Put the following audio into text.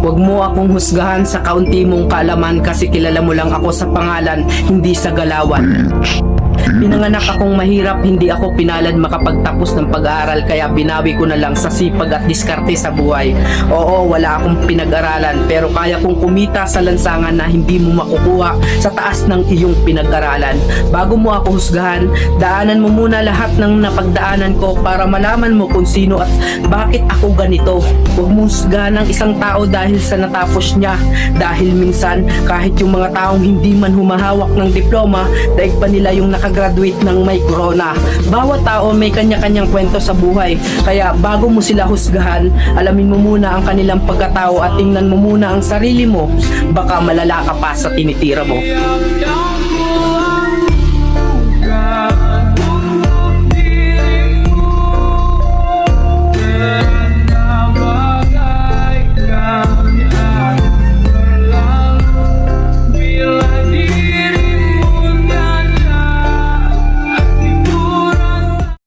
Huwag mo akong husgahan sa kaunti mong kaalaman kasi kilala mo lang ako sa pangalan, hindi sa galawan. Pinanganak akong mahirap, hindi ako pinalad makapagtapos ng pag-aaral kaya binawi ko na lang sa sipag at diskarte sa buhay. Oo, wala akong pinag-aralan pero kaya kong kumita sa lansangan na hindi mo makukuha sa taas ng iyong pinag-aralan. Bago mo ako husgahan, daanan mo muna lahat ng napagdaanan ko para malaman mo kung sino at bakit ako ganito. Huwag mo husgahan ng isang tao dahil sa natapos niya. Dahil minsan, kahit yung mga taong hindi man humahawak ng diploma, daig pa nila yung nakagraduate ng may corona. Bawat tao may kanya-kanyang kwento sa buhay. Kaya bago mo sila husgahan, alamin mo muna ang kanilang pagkatao at tingnan mo muna ang sarili mo. Baka malala ka pa sa tinitira mo.